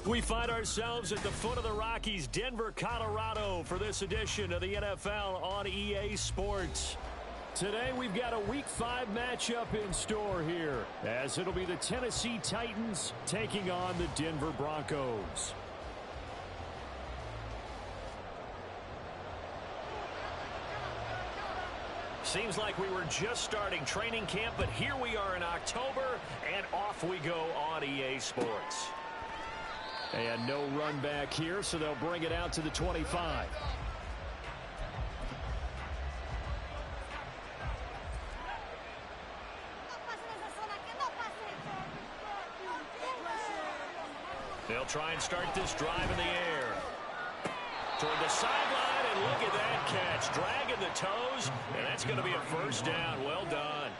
We find ourselves at the foot of the Rockies, Denver, Colorado, for this edition of the NFL on EA Sports. Today we've got a Week 5 matchup in store here, as it'll be the Tennessee Titans taking on the Denver Broncos. Seems like we were just starting training camp, but here we are in October, and off we go on EA Sports. And no run back here, so they'll bring it out to the 25. They'll try and start this drive in the air. Toward the sideline, and look at that catch. Dragging the toes, and that's going to be a first down. Well done.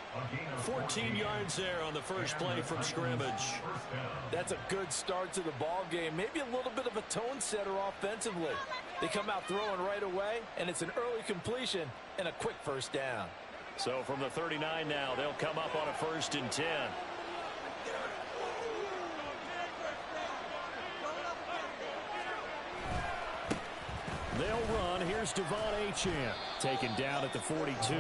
14 yards there on the first play from scrimmage. That's a good start to the ball game. Maybe a little bit of a tone setter offensively. They come out throwing right away, and it's an early completion and a quick first down. So from the 39 now, they'll come up on a 1st and 10. They'll run. Here's Devon Achane, taken down at the 42.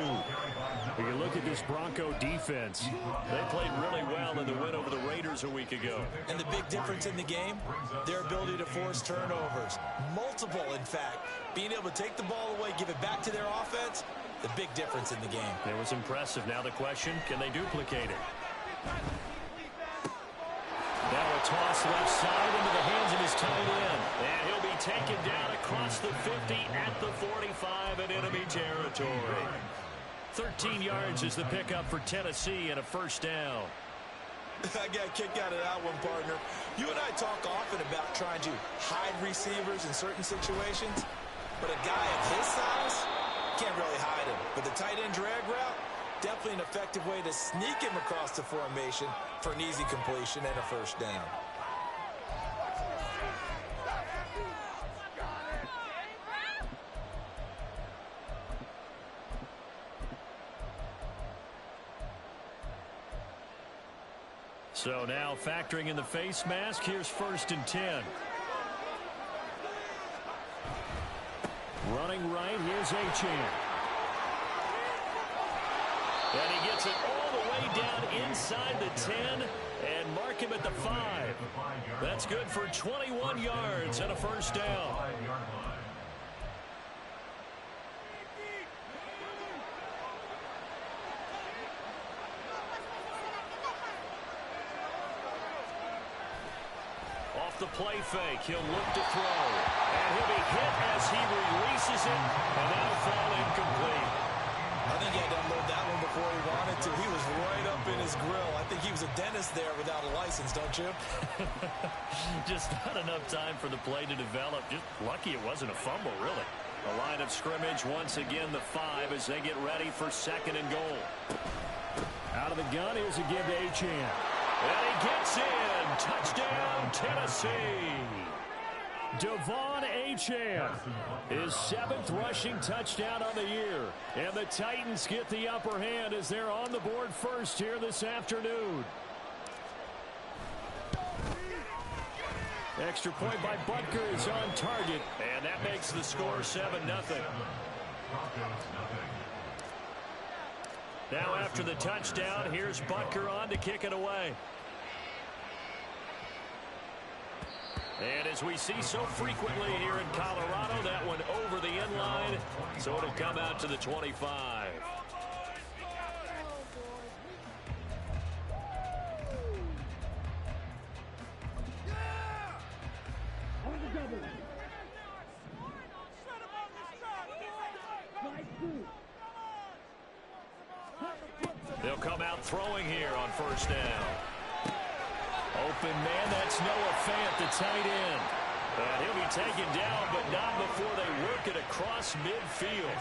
When you look at this Bronco defense, they played really well in the win over the Raiders a week ago. And the big difference in the game, their ability to force turnovers. Multiple, in fact. Being able to take the ball away, give it back to their offense, the big difference in the game. It was impressive. Now the question, can they duplicate it? Now a toss left side into the hands of his tight end. And he'll be taken down across the 50 at the 45 in enemy territory. 13 yards is the pickup for Tennessee and a first down. I got a kick out of that one, partner. You and I talk often about trying to hide receivers in certain situations. But a guy of his size can't really hide him. But the tight end drag route, definitely an effective way to sneak him across the formation for an easy completion and a first down. So now factoring in the face mask, here's 1st and 10. Running right, here's Achane. And he gets it all the way down inside the 10 and mark him at the 5. That's good for 21 yards and a first down. Off the play fake, he'll look to throw. And he'll be hit as he releases it, and that'll fall incomplete. I think he had to unload that one before he wanted to. He was right up in his grill. I think he was a dentist there without a license, don't you? Just not enough time for the play to develop. Just lucky it wasn't a fumble, really. A line of scrimmage, once again, the 5 as they get ready for 2nd and goal. Out of the gun, here's a give to Achane. And he gets in. Touchdown, Tennessee. Devon Achane, his 7th rushing touchdown on the year. And the Titans get the upper hand as they're on the board first here this afternoon. Extra point by Butker is on target. And that makes the score 7-0. Now after the touchdown, here's Butker on to kick it away. And as we see so frequently here in Colorado, that one over the end line, so it'll come out to the 25. They'll come out throwing here on 1st down. Open man, that's Noah Fant, the tight end. And he'll be taken down, but not before they work it across midfield.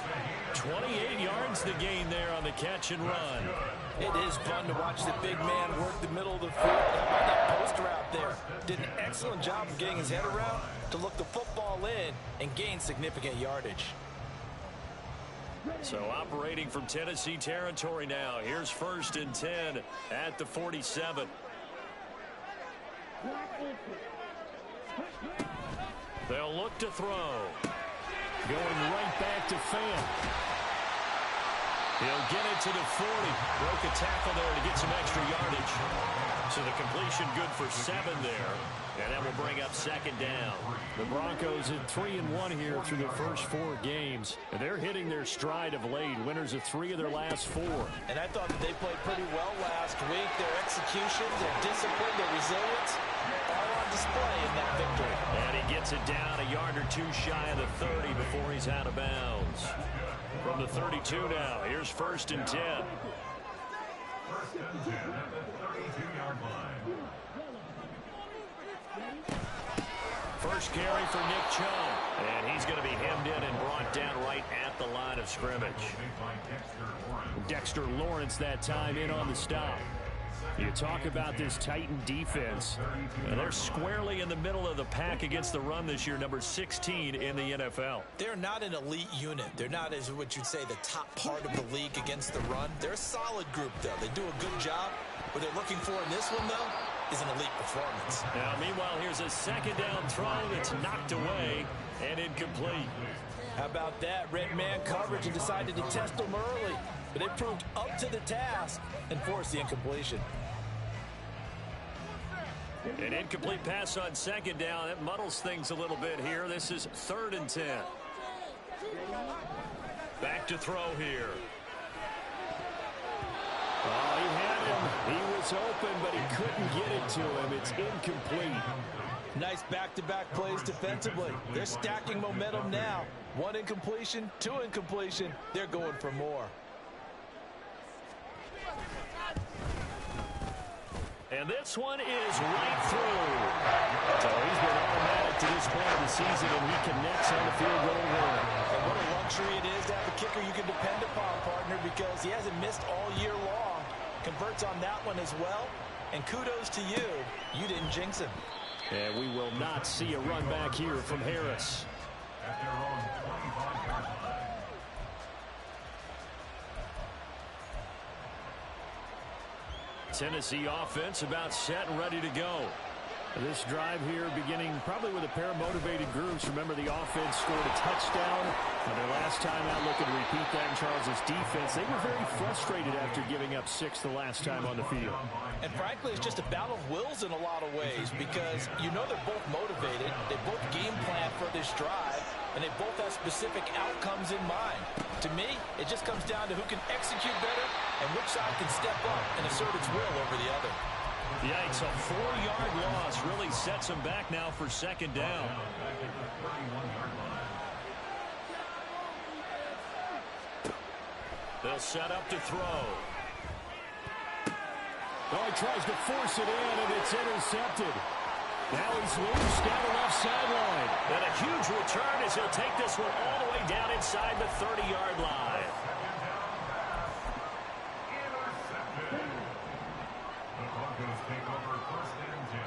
28 yards the gain there on the catch and run. It is fun to watch the big man work the middle of the field. How about that post route there? Did an excellent job of getting his head around to look the football in and gain significant yardage. So operating from Tennessee territory now. Here's 1st and 10 at the 47. They'll look to throw. Going right back to Fant. He'll get it to the 40. Broke a tackle there to get some extra yardage. So the completion good for 7 there. And that will bring up second down. The Broncos at 3-1 here through the first 4 games. And they're hitting their stride of late. Winners of 3 of their last 4. And I thought that they played pretty well last week. Their execution, their discipline, their resilience, all on display in that victory. And he gets it down a yard or 2 shy of the 30 before he's out of bounds. From the 32 now, here's 1st and 10. First and 10 at the 32-yard line. First carry for Nick Chubb. And he's going to be hemmed in and brought down right at the line of scrimmage. Dexter Lawrence that time in on the stop. You talk about this Titan defense. They're squarely in the middle of the pack against the run this year, number 16 in the NFL. They're not an elite unit. They're not, as what you'd say, the top part of the league against the run. They're a solid group, though. They do a good job. What they're looking for in this one, though, is an elite performance. Now, meanwhile, here's a second down throw that's knocked away and incomplete. How about that? Red man coverage and decided to test them early. But they proved up to the task and forced the incompletion. An incomplete pass on second down. That muddles things a little bit here. This is 3rd and 10. Back to throw here. Oh, he had him. He was open, but he couldn't get it to him. It's incomplete. Nice back-to-back plays defensively. They're stacking momentum now. 1 incompletion, 2 incompletion. They're going for more. And this one is right through. So he's been automatic to this point of the season, and he connects on the field goal there. And what a luxury it is to have a kicker you can depend upon, partner, because he hasn't missed all year long. Converts on that one as well. And kudos to you. You didn't jinx him. And we will not see a run back here from Harris. At their own 25-yard line. Tennessee offense about set and ready to go. This drive here beginning probably with a pair of motivated groups. Remember, the offense scored a touchdown. And their last time out looking to repeat that in Charles' defense. They were very frustrated after giving up 6 the last time on the field. And frankly, it's just a battle of wills in a lot of ways because you know they're both motivated. They both game plan for this drive. And they both have specific outcomes in mind. To me, it just comes down to who can execute better and which side can step up and assert its will over the other. Yikes, a 4-yard loss really sets him back now for second down. They'll set up to throw. Oh, he tries to force it in, and it's intercepted. Now he's loose down the left sideline. And a huge return as he'll take this one all the way down inside the 30-yard line. The Broncos take over 1st and 10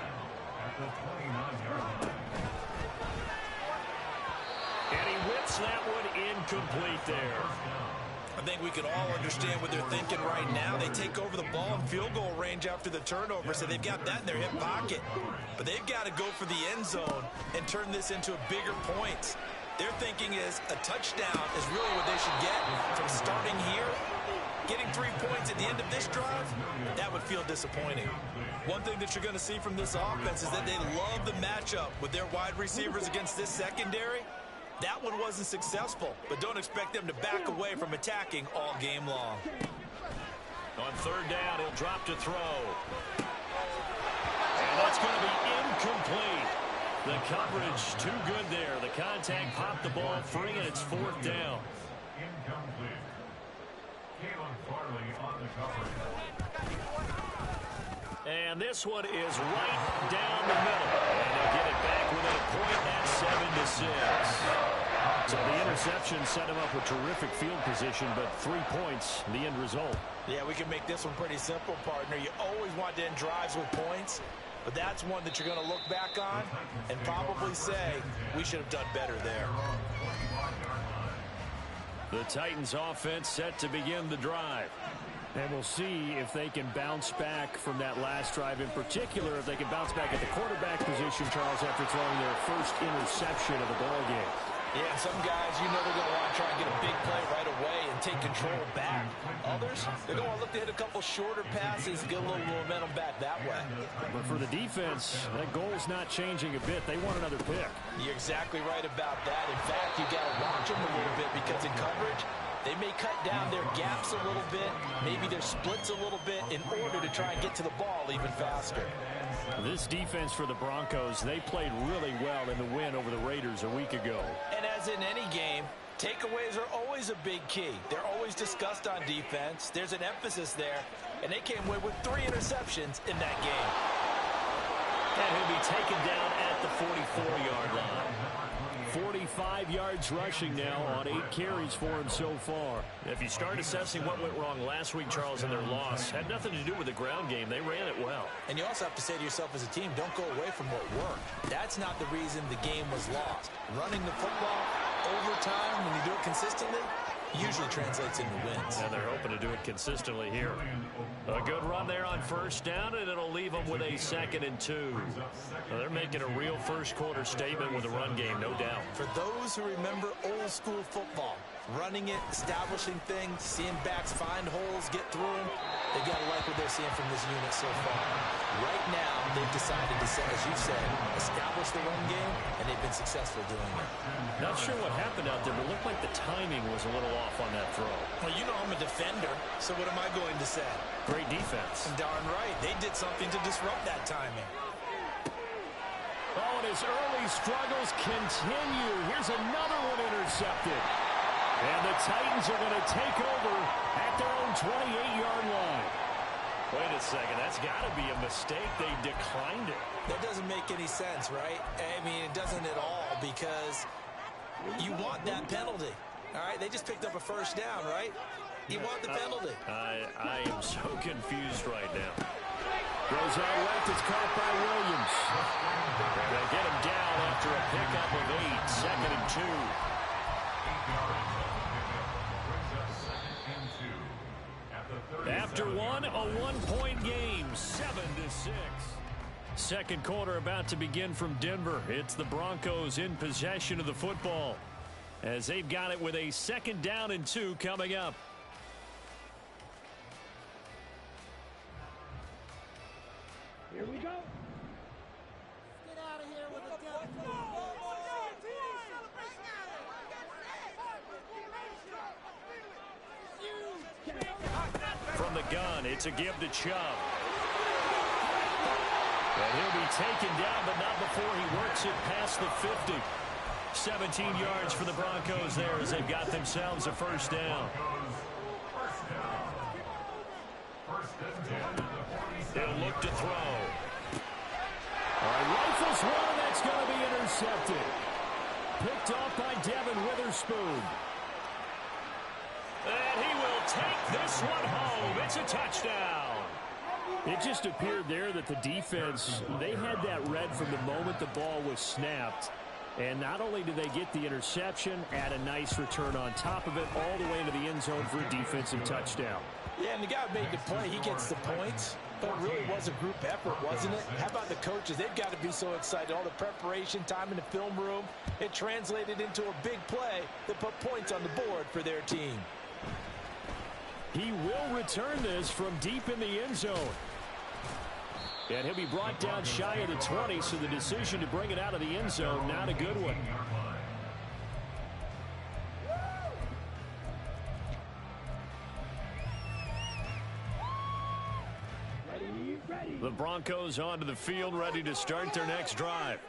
at the 29-yard line. And he whips that one incomplete there. I think we can all understand what they're thinking right now. They take over the ball in field goal range after the turnover, so they've got that in their hip pocket. But they've got to go for the end zone and turn this into a bigger point. Their thinking is a touchdown is really what they should get from starting here. Getting 3 points at the end of this drive, that would feel disappointing. One thing that you're going to see from this offense is that they love the matchup with their wide receivers against this secondary. That one wasn't successful, but don't expect them to back away from attacking all game long. On 3rd down, he'll drop to throw. And that's going to be incomplete. The coverage too good there. The contact popped the ball free, and it's 4th down. Incomplete. Caleb Farley on the coverage. And this one is right down the middle. And they'll get it back within a point at 7-6. So the interception set him up with terrific field position, but 3 points, the end result. Yeah, we can make this one pretty simple, partner. You always want to end drives with points, but that's one that you're going to look back on and probably say, we should have done better there. The Titans offense set to begin the drive. And we'll see if they can bounce back from that last drive, in particular, if they can bounce back at the quarterback position, Charles, after throwing their first interception of the ball game. Yeah, some guys, you know they're going to want to try and get a big play right away and take control back. Others, they're going to look to hit a couple shorter passes, get a little momentum back that way. But for the defense, that goal's not changing a bit. They want another pick. You're exactly right about that. In fact, you got to watch them a little bit because in coverage, they may cut down their gaps a little bit, maybe their splits a little bit in order to try and get to the ball even faster. This defense for the Broncos, they played really well in the win over the Raiders a week ago. And as in any game, takeaways are always a big key. They're always discussed on defense. There's an emphasis there, and they came away with 3 interceptions in that game. And he'll be taken down at the 44-yard line. 45 yards rushing now on 8 carries for him so far. If you start assessing what went wrong last week, Charles, in their loss, had nothing to do with the ground game. They ran it well. And you also have to say to yourself as a team, don't go away from what worked. That's not the reason the game was lost. Running the football over time, when you do it consistently, usually translates into wins. And they're hoping to do it consistently here. A good run there on first down, and it'll leave them with a 2nd and 2. Now they're making a real first-quarter statement with the run game, no doubt. For those who remember old-school football, running it, establishing things, seeing backs find holes, get through them, they've got to like what they're seeing from this unit so far. Right now, they've decided to, as you said, establish the run game, and they've been successful doing it. Not sure what happened out there, but it looked like the timing was a little off on that throw. Well, you know I'm a defender, so what am I going to say? Great defense. Darn right. They did something to disrupt that timing. Oh, and his early struggles continue. Here's another one intercepted. And the Titans are going to take over at their own 28-yard line. Wait a second. That's got to be a mistake. They declined it. That doesn't make any sense, right? I mean, it doesn't at all because you want that penalty. All right, they just picked up a first down, right? You want the penalty. I am so confused right now. Goes out right, it's caught by Williams. They'll get him down after a pickup of 8, 2nd and 2. After one, a one-point game, 7-6. Second quarter about to begin from Denver. It's the Broncos in possession of the football as they've got it with a 2nd down and 2 coming up. Here we go. Get out of here with a death knell. From the gun, it's a give to Chubb. And he'll be taken down, but not before he works it past the 50. 17 yards for the Broncos there as they've got themselves a first down. They'll look to throw. All right, rifles one, that's going to be intercepted. Picked off by Devin Witherspoon. And he will take this one home. It's a touchdown. It just appeared there that the defense, they had that read from the moment the ball was snapped. And not only did they get the interception, add a nice return on top of it, all the way into the end zone for a defensive touchdown. Yeah, and the guy made the play. He gets the points. But it really was a group effort, wasn't it? How about the coaches? They've got to be so excited. All the preparation, time in the film room. It translated into a big play that put points on the board for their team. He will return this from deep in the end zone. And he'll be brought down shy of the 20, so the decision to bring it out of the end zone, not a good one. The Broncos onto the field, ready to start their next drive.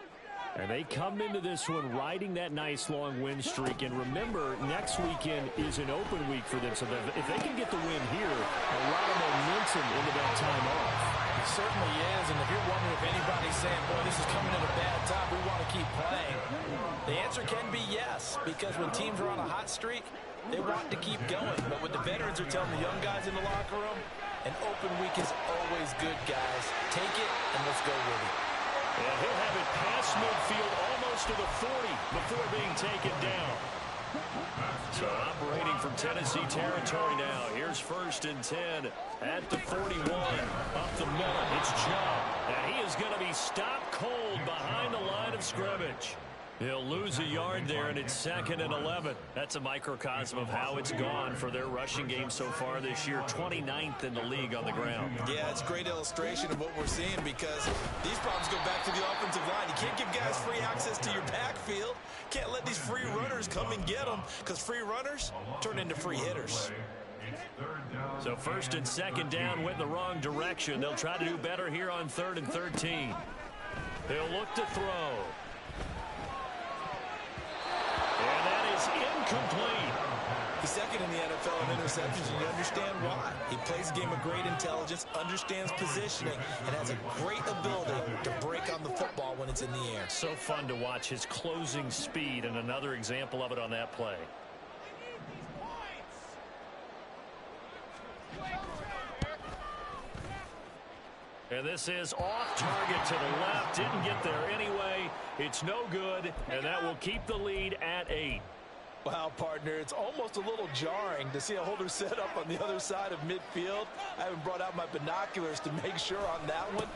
And they come into this one riding that nice long win streak. And remember, next weekend is an open week for them. So if they can get the win here, a lot of momentum into that time off. It certainly is. And if you're wondering if anybody's saying, boy, this is coming at a bad time, we want to keep playing, the answer can be yes. Because when teams are on a hot streak, they want to keep going. But what the veterans are telling the young guys in the locker room, an open week is always good, guys. Take it and let's go with it. And he'll have it past midfield almost to the 40 before being taken down. So operating from Tennessee territory now. Here's 1st and 10 at the 41. Up the middle. It's Chubb. And he is going to be stopped cold behind the line of scrimmage. He'll lose a yard there, and it's 2nd and 11. That's a microcosm of how it's gone for their rushing game so far this year. 29th in the league on the ground. Yeah, it's a great illustration of what we're seeing because these problems go back to the offensive line. You can't give guys free access to your backfield. Can't let these free runners come and get them because free runners turn into free hitters. So 1st and 2nd down went in the wrong direction. They'll try to do better here on 3rd and 13. They'll look to throw. And that is incomplete. He's 2nd in the NFL in interceptions, and you understand why. He plays a game of great intelligence, understands positioning, and has a great ability to break on the football when it's in the air. So fun to watch his closing speed, and another example of it on that play. And this is off target to the left. Didn't get there anyway. It's no good, and that will keep the lead at 8. Wow, partner, it's almost a little jarring to see a holder set up on the other side of midfield. I haven't brought out my binoculars to make sure on that one.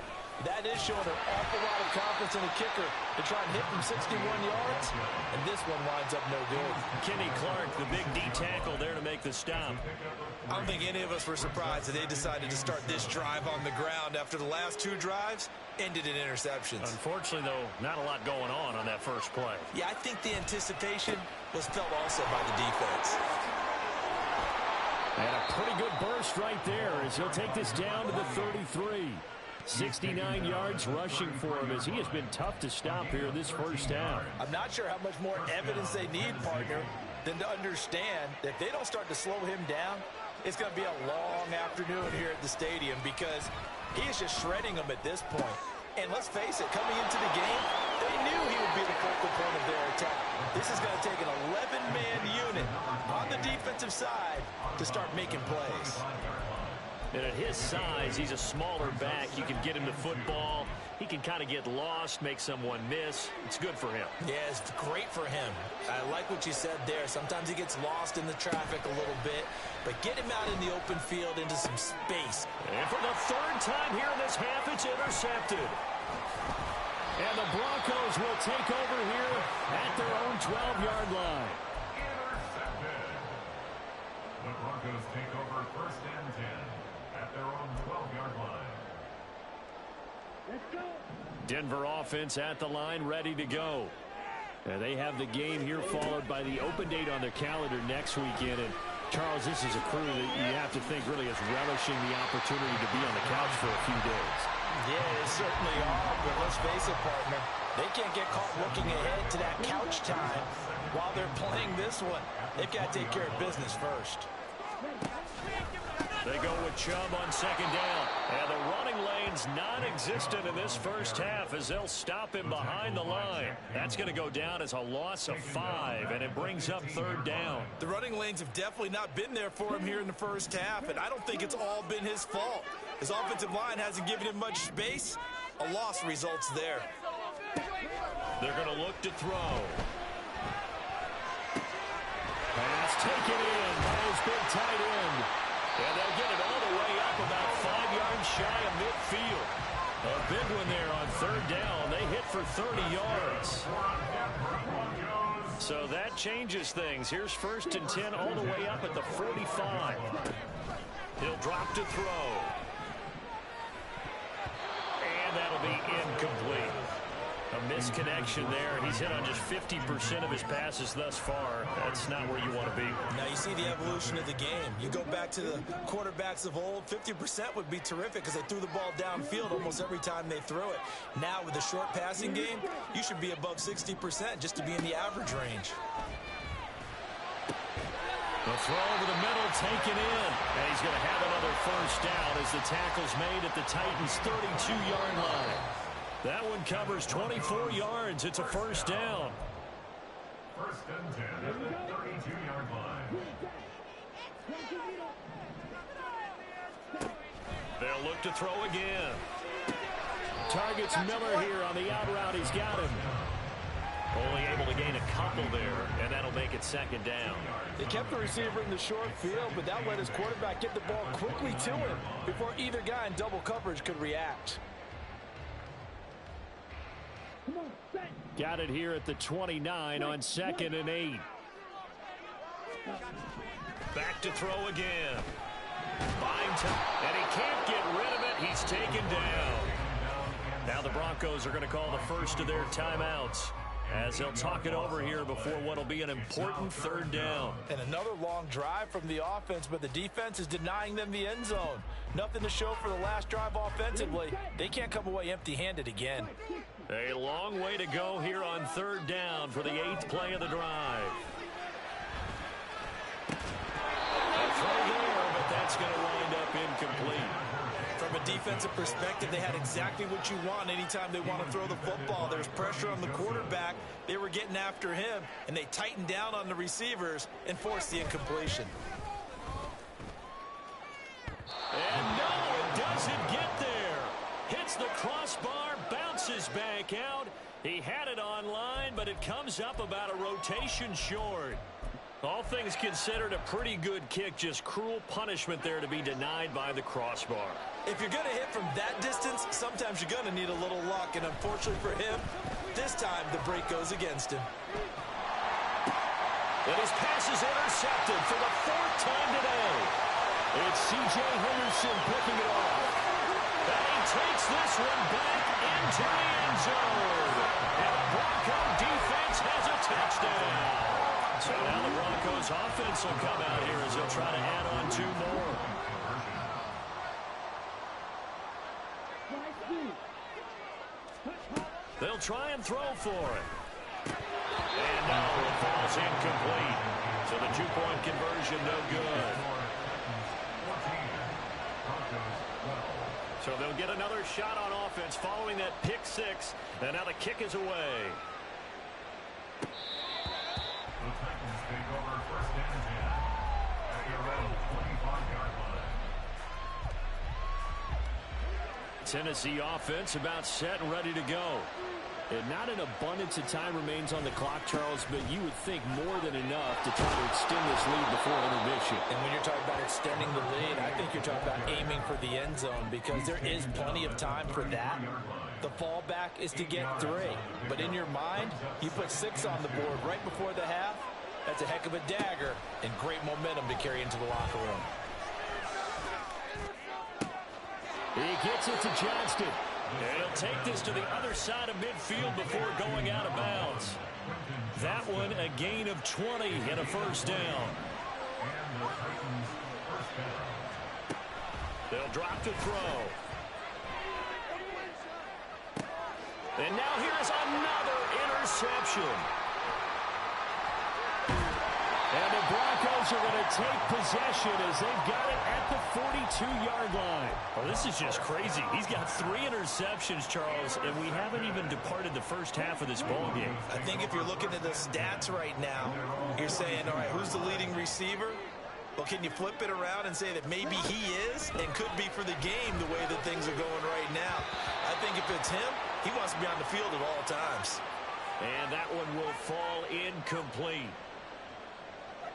That is showing an awful lot of confidence in the kicker to try and hit from 61 yards, and this one winds up no good. Kenny Clark, the big D tackle there to make the stop. I don't think any of us were surprised that they decided to start this drive on the ground after the last 2 drives ended in interceptions. Unfortunately, though, not a lot going on that first play. Yeah, I think the anticipation was felt also by the defense. And a pretty good burst right there as he'll take this down to the 33. 69 yards rushing for him as he has been tough to stop here this first half. I'm not sure how much more evidence they need, partner, than to understand that if they don't start to slow him down, it's going to be a long afternoon here at the stadium because he is just shredding them at this point. And let's face it, coming into the game, they knew he would be the focal point of their attack. This is going to take an 11-man unit on the defensive side to start making plays. And at his size, he's a smaller back. You can get him the football. He can kind of get lost, make someone miss. It's good for him. Yeah, it's great for him. I like what you said there. Sometimes he gets lost in the traffic a little bit, but get him out in the open field into some space. And for the 3rd time here in this half, it's intercepted. And the Broncos will take over here at their own 12-yard line. Intercepted. The Broncos take over 1st and 10 at their own 12-yard line. Denver offense at the line, ready to go. And they have the game here followed by the open date on their calendar next weekend. And Charles, this is a crew that you have to think really is relishing the opportunity to be on the couch for a few days. Yeah, they certainly are, but let's face it, partner. They can't get caught looking ahead to that couch time while they're playing this one. They've got to take care of business first. They go with Chubb on 2nd down. And the running lane's non-existent in this first half as they'll stop him behind the line. That's going to go down as a loss of 5, and it brings up 3rd down. The running lanes have definitely not been there for him here in the first half, and I don't think it's all been his fault. His offensive line hasn't given him much space. A loss results there. They're going to look to throw. Pass taken in by his big tight end. And they'll get it all the way up about 5 yards shy of midfield. A big one there on 3rd down. They hit for 30 yards. So that changes things. Here's 1st and 10 all the way up at the 45. He'll drop to throw. And that'll be incomplete. A misconnection there. He's hit on just 50% of his passes thus far. That's not where you want to be. Now you see the evolution of the game. You go back to the quarterbacks of old, 50% would be terrific because they threw the ball downfield almost every time they threw it. Now with the short passing game, you should be above 60% just to be in the average range. The throw over the middle taken in. And he's going to have another first down as the tackle's made at the Titans' 32-yard line. That one covers 24 yards. It's a first down. 1st and 10 at the 32-yard line. They'll look to throw again. Targets Miller here on the out route. He's got him. Only able to gain a couple there, and that'll make it second down. They kept the receiver in the short field, but that let his quarterback get the ball quickly to him before either guy in double coverage could react. Got it here at the 29 on 2nd and 8. Back to throw again. And he can't get rid of it. He's taken down. Now the Broncos are going to call the first of their timeouts as they'll talk it over here before what will be an important 3rd down. And another long drive from the offense, but the defense is denying them the end zone. Nothing to show for the last drive offensively. They can't come away empty-handed again. A long way to go here on 3rd down for the 8th play of the drive. A throw there, but that's going to wind up incomplete. From a defensive perspective, they had exactly what you want anytime they want to throw the football. There's pressure on the quarterback. They were getting after him, and they tightened down on the receivers and forced the incompletion. And no, it doesn't get there. Hits the crossbar, bounces back out. He had it on line, but it comes up about a rotation short. All things considered, a pretty good kick, just cruel punishment there to be denied by the crossbar. If you're going to hit from that distance, sometimes you're going to need a little luck, and unfortunately for him, this time the break goes against him. And his pass is intercepted for the 4th time today. It's C.J. Henderson picking it off. And he takes this one back into the end zone. And the Bronco defense has a touchdown. So now the Broncos offense will come out here as they'll try to add on 2 more. They'll try and throw for it. And no, it falls incomplete. So the 2-point conversion no good. So they'll get another shot on offense following that pick 6. And now the kick is away. The Titans take over 1st and 10 at their own 25-yard line. Tennessee offense about set and ready to go. And not an abundance of time remains on the clock, Charles, but you would think more than enough to try to extend this lead before intermission. And when you're talking about extending the lead, I think you're talking about aiming for the end zone because there is plenty of time for that. The fallback is to get 3. But in your mind, you put 6 on the board right before the half. That's a heck of a dagger and great momentum to carry into the locker room. He gets it to Johnston. And he'll take this to the other side of midfield before going out of bounds. That one a gain of 20 and a 1st down. They'll drop to throw. And now here's another interception. And the Broncos are going to take possession as they've got it at the 42-yard line. Well, this is just crazy. He's got 3 interceptions, Charles, and we haven't even departed the first half of this ballgame. I think if you're looking at the stats right now, you're saying, all right, who's the leading receiver? Well, can you flip it around and say that maybe he is and could be for the game the way that things are going right now? I think if it's him, he wants to be on the field at all times. And that one will fall incomplete.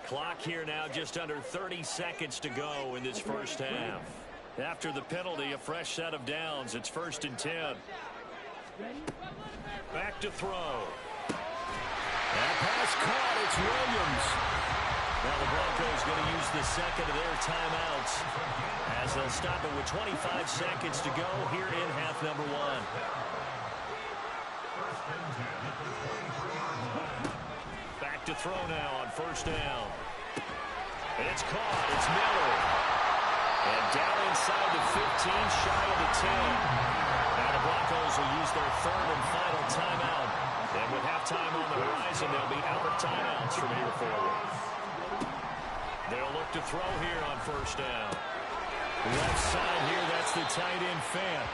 Clock here now just under 30 seconds to go in this first half. After the penalty, a fresh set of downs. It's 1st and 10. Back to throw. That pass caught. It's Williams. Now the Broncos going to use the second of their timeouts as they'll stop it with 25 seconds to go here in half number 1. Back to throw now on 1st down. And it's caught. It's Miller. And down inside the 15, shy of the 10. Now the Broncos will use their 3rd and final timeout. And with halftime on the horizon, they'll be out of timeouts from here forward. They'll look to throw here on 1st down. Left side here, that's the tight end Fant.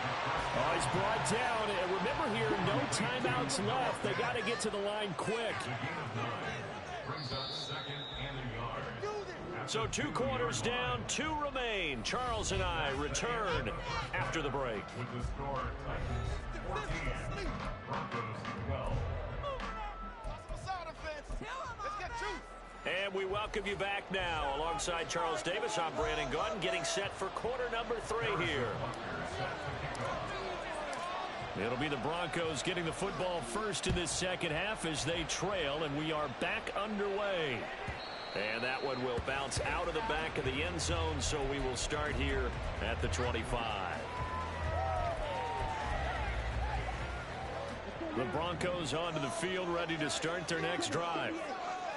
Oh, he's brought down. And remember here, no timeouts left. They got to get to the line quick. So 2 quarters down, 2 remain. Charles and I return after the break. With the score, Titans 14, Broncos 12. And we welcome you back now. Alongside Charles Davis, I'm Brandon Gunn, getting set for quarter number 3 here. It'll be the Broncos getting the football first in this second half as they trail, and we are back underway. And that one will bounce out of the back of the end zone, so we will start here at the 25. The Broncos onto the field, ready to start their next drive.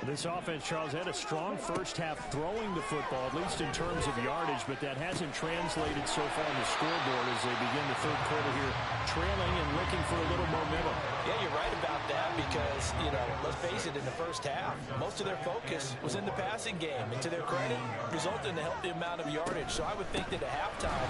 This offense, Charles, had a strong first half throwing the football, at least in terms of yardage, but that hasn't translated so far on the scoreboard as they begin the third quarter here, trailing and looking for a little momentum. Yeah, you're right about that because, let's face it, in the first half, most of their focus was in the passing game. And to their credit, resulted in a healthy amount of yardage. So I would think that at halftime,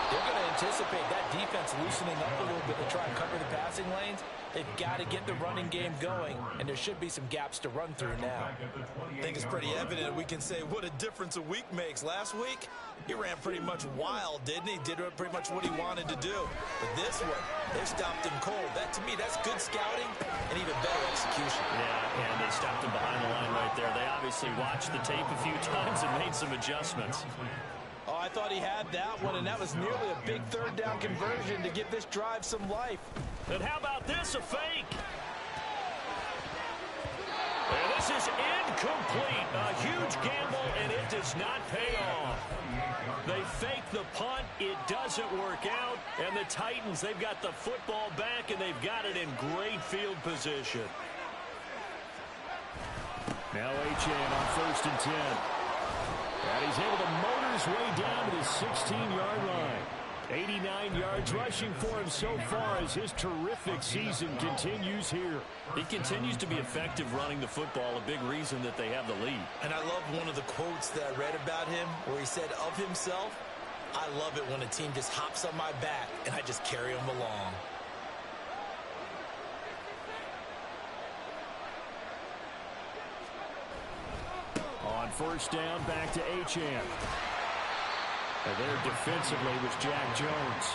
they're going to anticipate that defense loosening up a little bit to try and cover the passing lanes. They've got to get the running game going, and there should be some gaps to run through now. I think it's pretty evident we can say what a difference a week makes. Last week, he ran pretty much wild, didn't he? Did pretty much what he wanted to do. But this one, they stopped him cold. That, to me, that's good scouting and even better execution. Yeah, and they stopped him behind the line right there. They obviously watched the tape a few times and made some adjustments. Oh, I thought he had that one, and that was nearly a big third down conversion to give this drive some life. And how about this, a fake? And this is incomplete. A huge gamble, and it does not pay off. They fake the punt. It doesn't work out. And the Titans, they've got the football back, and they've got it in great field position. Now Achane on 1st and 10. And he's able to motor his way down to the 16-yard line. 89 yards rushing for him so far as his terrific season continues here. He continues to be effective running the football, a big reason that they have the lead. And I love one of the quotes that I read about him where he said of himself, "I love it when a team just hops on my back and I just carry them along." On 1st down, back to Achane. And there defensively was Jack Jones.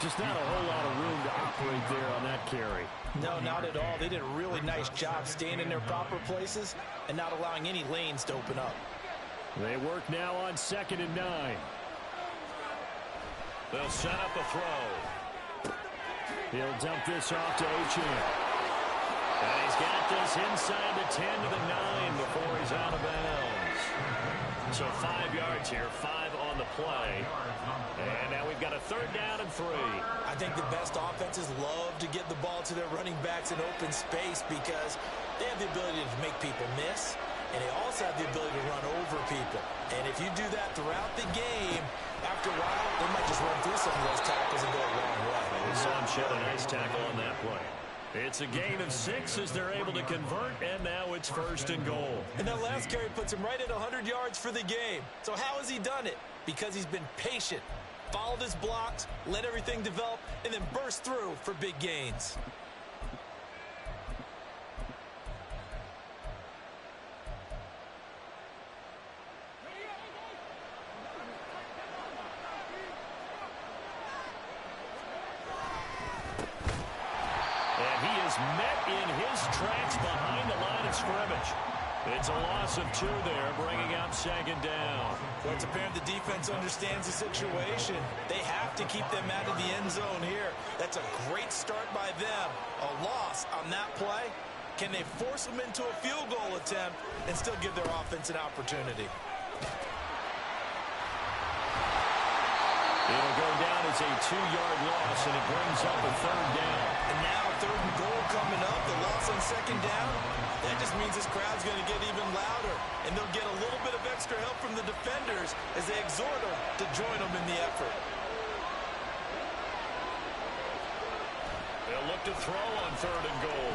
Just not a whole lot of room to operate there on that carry. No, not at all. They did a really nice job staying in their proper places and not allowing any lanes to open up. They work now on 2nd and 9. They'll set up a throw. He'll dump this off to Achane. And he's got this inside the 10 to the 9 before he's out of bounds. So 5 yards here, 5 on the play. And now we've got a 3rd down and 3. I think the best offenses love to get the ball to their running backs in open space because they have the ability to make people miss, and they also have the ability to run over people. And if you do that throughout the game, after a while, they might just run through some of those tackles and go a long way. We saw him shed a nice tackle on that play. It's a gain of 6 as they're able to convert, and now it's 1st and goal. And that last carry puts him right at 100 yards for the game. So how has he done it? Because he's been patient, followed his blocks, let everything develop, and then burst through for big gains. Met in his tracks behind the line of scrimmage. It's a loss of 2 there, bringing up 2nd down. Well, it's apparent the defense understands the situation. They have to keep them out of the end zone here. That's a great start by them. A loss on that play. Can they force them into a field goal attempt and still give their offense an opportunity? It'll go down as a 2-yard loss, and it brings up a 3rd down. And now 3rd and goal coming up, the loss on 2nd down. That just means this crowd's going to get even louder, and they'll get a little bit of extra help from the defenders as they exhort them to join them in the effort. They'll look to throw on 3rd and goal.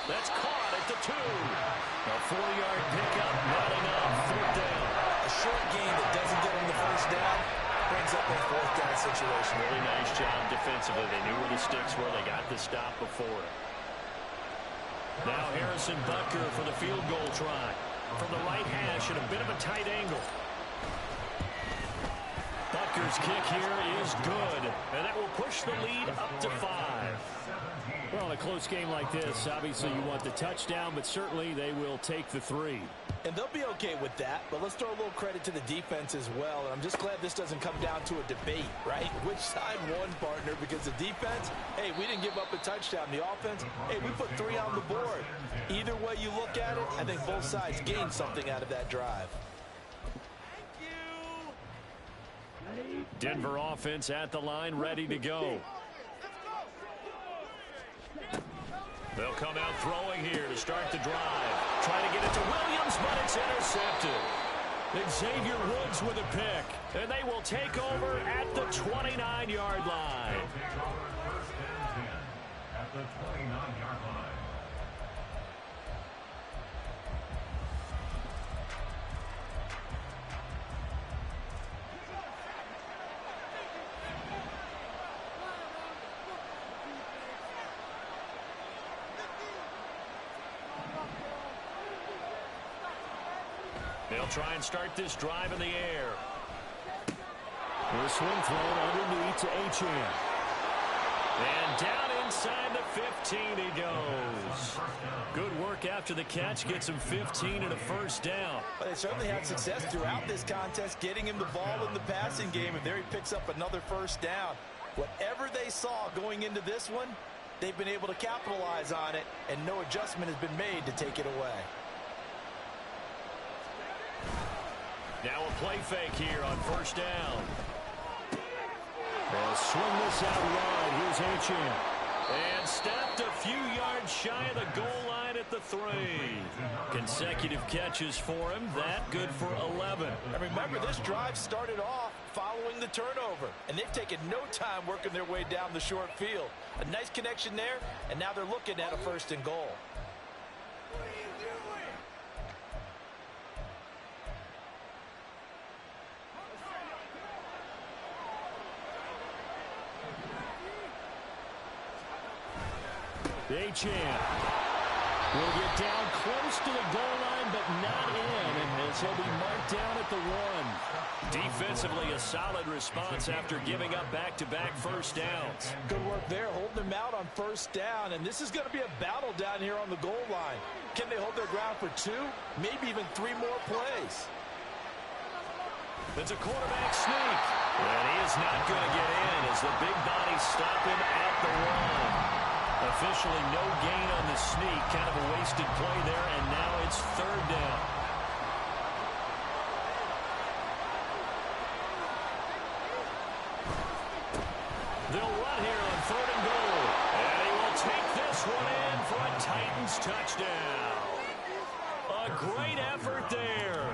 That's caught at the 2. A 4-yard pickup, not enough. 4th down. A short gain that doesn't get them the 1st down brings up a 4th down situation. Really nice job defensively. They knew where the sticks were. They got the stop before it. Now Harrison Butker for the field goal try. From the right hash at a bit of a tight angle. Butker's kick here is good. And that will push the lead up to 5. Well, in a close game like this, obviously you want the touchdown, but certainly they will take the 3. And they'll be okay with that, but let's throw a little credit to the defense as well. And I'm just glad this doesn't come down to a debate, right? Which side won, partner? Because the defense, hey, we didn't give up a touchdown. The offense, hey, we put 3 on the board. Either way you look at it, I think both sides gained something out of that drive. Denver offense at the line, ready to go. They'll come out throwing here to start the drive. Trying to get it to Williams, but it's intercepted. Xavier Woods with a pick. And they will take over at the 29-yard line. First and 10 at the 29-yard line. They'll try and start this drive in the air. The swing thrown underneath to Achane. And down inside the 15 he goes. Good work after the catch. Gets him 15 and a first down. But they certainly had success throughout this contest, getting him the ball in the passing game, and there he picks up another first down. Whatever they saw going into this one, they've been able to capitalize on it, and no adjustment has been made to take it away. Now a play fake here on first down. They'll swing this out wide. Here's Achane. And stepped a few yards shy of the goal line at the 3. Consecutive catches for him. That good for 11. And remember, this drive started off following the turnover, and they've taken no time working their way down the short field. A nice connection there, and now they're looking at a first and goal. Achane will get down close to the goal line, but not in, as he'll be marked down at the 1. Defensively, a solid response after giving up back-to-back first downs. Good work there, holding them out on first down, and this is going to be a battle down here on the goal line. Can they hold their ground for 2, maybe even 3 more plays? It's a quarterback sneak, and he is not going to get in as the big bodies stop him at the 1. Officially no gain on the sneak. Kind of a wasted play there, and now it's third down. They'll run here on 3rd and goal. And he will take this one in for a Titans touchdown. A great effort there.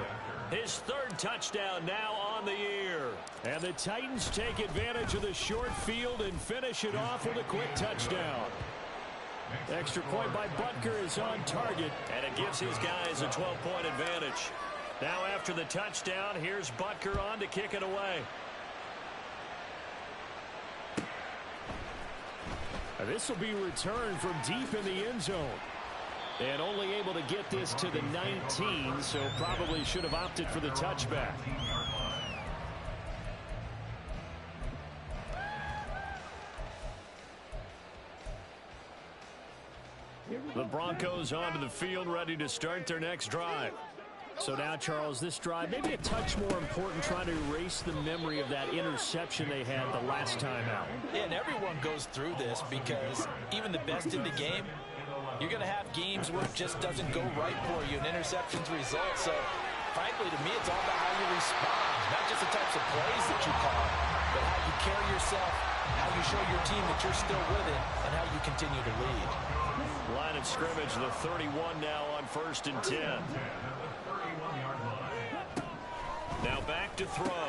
His 3rd touchdown now on the year. And the Titans take advantage of the short field and finish it off with a quick touchdown. Extra point by Butker is on target. And it gives his guys a 12-point advantage. Now after the touchdown, here's Butker on to kick it away. This will be returned from deep in the end zone. And only able to get this to the 19, so probably should have opted for the touchback. The Broncos onto the field, ready to start their next drive. So now, Charles, this drive maybe a touch more important, trying to erase the memory of that interception they had the last time out. Yeah, and everyone goes through this because even the best in the game, you're going to have games where it just doesn't go right for you, and interceptions result. So, frankly, to me, it's all about how you respond, not just the types of plays that you call, but how you carry yourself, how you show your team that you're still with it, and how you continue to lead. Line of scrimmage, the 31 now on 1st and 10. Now back to throw.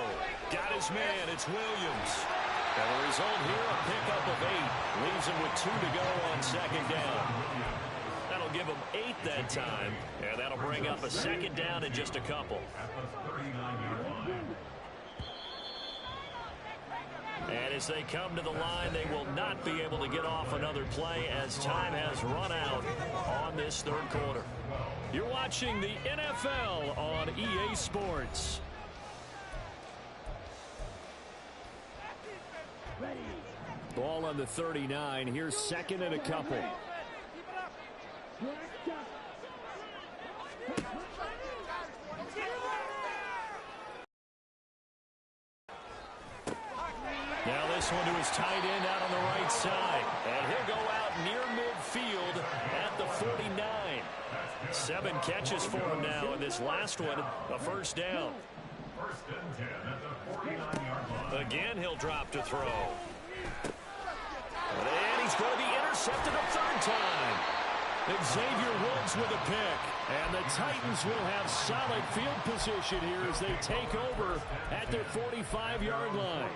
Got his man. It's Williams. And the result here, a pickup of 8. Leaves him with 2 to go on 2nd down. That'll give him 8 that time. And that'll bring up a 2nd down in just a couple. And as they come to the line, they will not be able to get off another play as time has run out on this 3rd quarter. You're watching the NFL on EA Sports. Ball on the 39. Here's second and a couple. Now this one to his tight end out on the right side. And he'll go out near midfield at the 49. 7 catches for him now, and this last one, a first down. First and 10 at the 49-yard line. Again, he'll drop to throw. And he's going to be intercepted a third time. Xavier Woods with a pick. And the Titans will have solid field position here as they take over at their 45-yard line.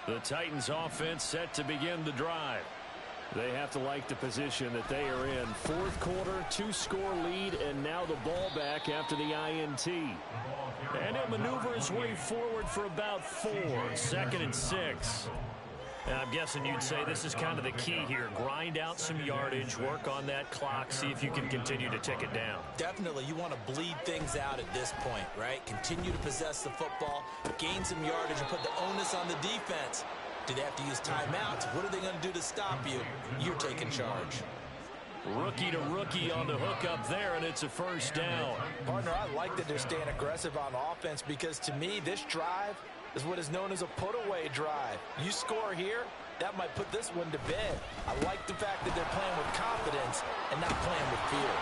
The Titans offense set to begin the drive. They have to like the position that they are in. Fourth quarter, 2-score lead, and now the ball back after the INT. And he'll maneuver his way forward for about 4. Second and 6. And I'm guessing you'd say this is kind of the key here. Grind out some yardage, work on that clock, see if you can continue to tick it down. Definitely, you want to bleed things out at this point, right? Continue to possess the football, gain some yardage, and put the onus on the defense. Do they have to use timeouts? What are they going to do to stop you? You're taking charge. Rookie to rookie on the hook up there, and it's a first down. Partner, I like that they're staying aggressive on offense because, to me, this drive is what is known as a put-away drive. You score here, that might put this one to bed. I like the fact that they're playing with confidence and not playing with fear.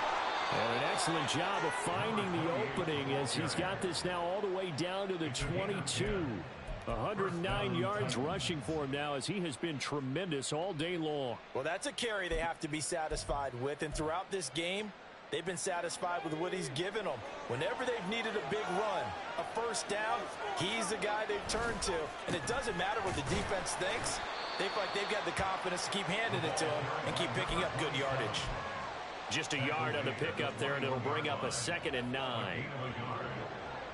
And an excellent job of finding the opening as he's got this now all the way down to the 22. 109 yards rushing for him now as he has been tremendous all day long. Well, that's a carry they have to be satisfied with, and throughout this game, they've been satisfied with what he's given them. Whenever they've needed a big run, a first down, he's the guy they've turned to. And it doesn't matter what the defense thinks. They feel like they've got the confidence to keep handing it to him and keep picking up good yardage. Just a yard on the pickup there, and it'll bring up a second and 9.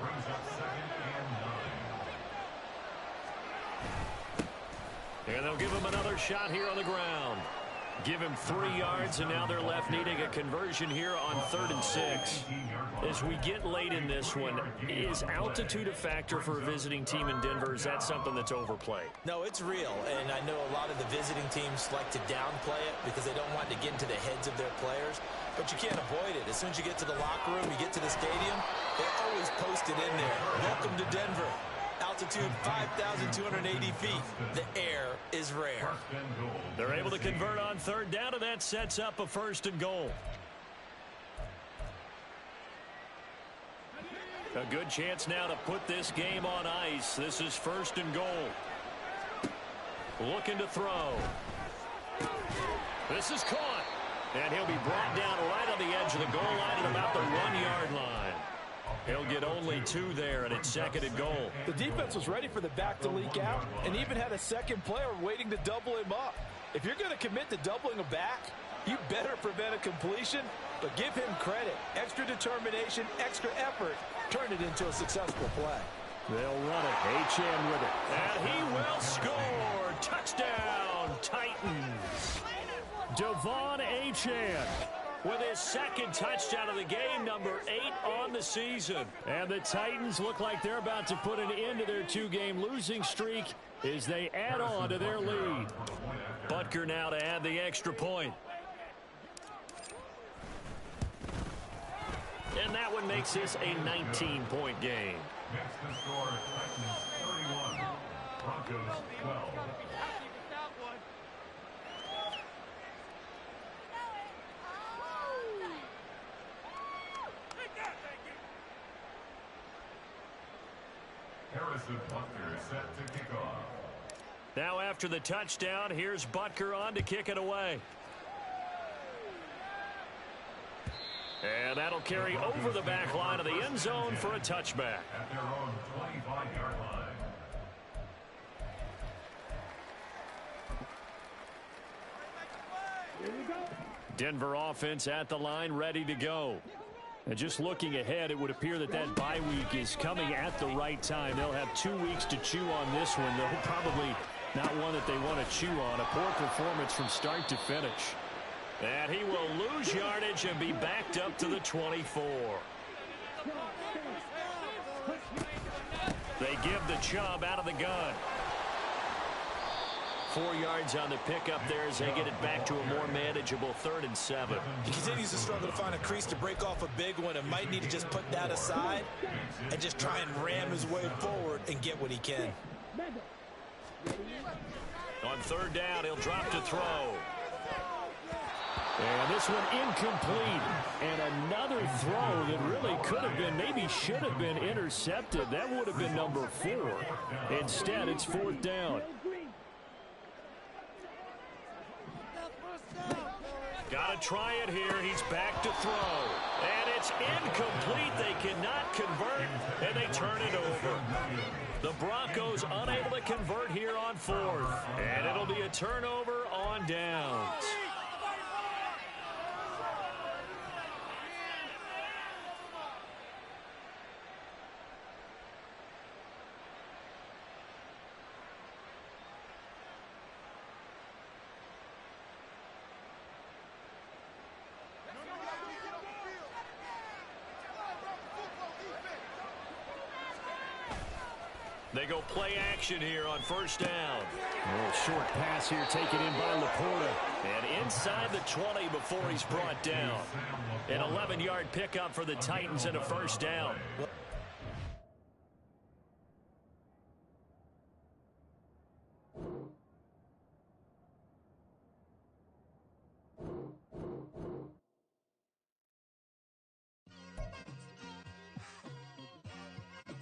Brings up second and 9. And they'll give him another shot here on the ground. Give him 3 yards, and now they're left needing a conversion here on 3rd and 6. As we get late in this one, is altitude a factor for a visiting team in Denver? Is that something that's overplayed? No, it's real, and I know a lot of the visiting teams like to downplay it because they don't want to get into the heads of their players, but you can't avoid it. As soon as you get to the locker room, you get to the stadium, they're always posted in there. Welcome to Denver. Altitude 5,280 feet. The air is rare. They're able to convert on 3rd down, and that sets up a 1st and goal. A good chance now to put this game on ice. This is 1st and goal. Looking to throw. This is caught. And he'll be brought down right on the edge of the goal line at about the 1-yard line. He'll get only 2 there, and it's 2nd and goal. The defense was ready for the back to leak out and even had a second player waiting to double him up. If you're going to commit to doubling a back, you better prevent a completion, but give him credit. Extra determination, extra effort, turn it into a successful play. They'll run it. Achane with it. And he will score. Touchdown, Titans. Devon Achane with his 2nd touchdown of the game, number 8 on the season. And the Titans look like they're about to put an end to their 2-game losing streak as they add on to their lead. Butker now to add the extra point. And that one makes this a 19-point game. Next to score, Titans 31, Broncos 12. Harrison Butker set to kick off. Now after the touchdown, here's Butker on to kick it away. And that'll carry over the back line of the end zone for a touchback. At their own 25-yard line. Denver offense at the line, ready to go. And just looking ahead, it would appear that that bye week is coming at the right time. They'll have 2 weeks to chew on this one. They'll probably not one that they want to chew on. A poor performance from start to finish. And he will lose yardage and be backed up to the 24. They give the Chubb out of the gun. 4 yards on the pickup there as they get it back to a more manageable 3rd and 7. He continues to struggle to find a crease to break off a big one and might need to just put that aside and just try and ram his way forward and get what he can. On 3rd down, he'll drop to throw. And this one incomplete. And another throw that really could have been, maybe should have been intercepted. That would have been number 4. Instead, it's 4th down. Got to try it here. He's back to throw. And it's incomplete. They cannot convert, and they turn it over. The Broncos unable to convert here on 4th. And it'll be a turnover on downs. They go play action here on 1st down. A little short pass here taken in by Laporta. And inside the 20 before he's brought down. An 11-yard pickup for the Titans and a 1st down.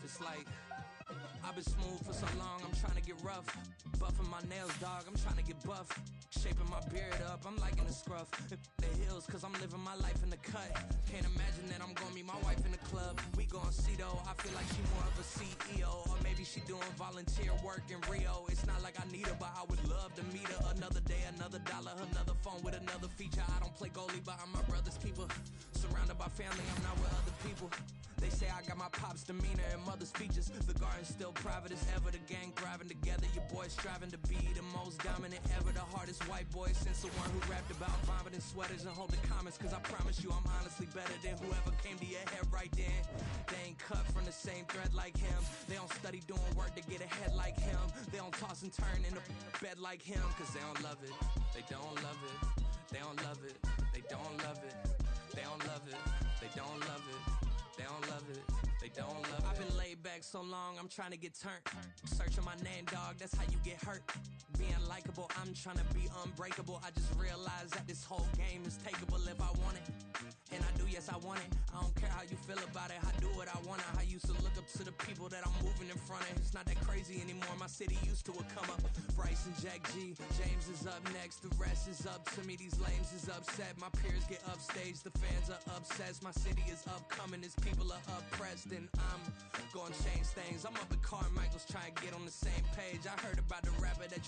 It's like I've been smooth for so long, I'm trying to get rough. Buffing my nails, dog, I'm trying to get buff. Shaping my beard up, I'm liking the scruff. The hills, cause I'm living my life in the cut. Can't imagine that I'm gonna meet my wife in the club. We gon' see though, I feel like she more of a CEO. Or maybe she doing volunteer work in Rio. It's not like I need her, but I would love to meet her. Another day, another dollar, another phone with another feature. I don't play goalie, but I'm my brother's keeper. Surrounded by family, I'm not with other people. They say I got my pop's demeanor and mother's features. The garden's still private as ever. The gang thriving together. Your boy striving to be the most dominant ever. The hardest white boy since the one who rapped about vomiting sweaters and holding comments. Cause I promise you I'm honestly better than whoever came to your head right then. They ain't cut from the same thread like him. They don't study doing work to get ahead like him. They don't toss and turn in the bed like him. Cause they don't love it. They don't love it. They don't love it. They don't love it. They don't love it. They don't love it. They don't love it, they don't love it. I've been laid back so long, I'm trying to get turned. Searching my name, dog, that's how you get hurt. Being likable, I'm trying to be unbreakable. I just realized that this whole game is takeable if I want it. And I do, yes, I want it. I don't care how you feel about it, I do what I want. I used to look up to the people that I'm moving in front of. It's not that crazy anymore, my city used to a come up. Bryce and Jack G, James is up next. The rest is up to me, these lames is upset. My peers get upstaged, the fans are obsessed. My city is upcoming, its people are oppressed. And I'm gonna change things. I'm up at Carmichael's trying to get on the same page. I heard about the rapper that you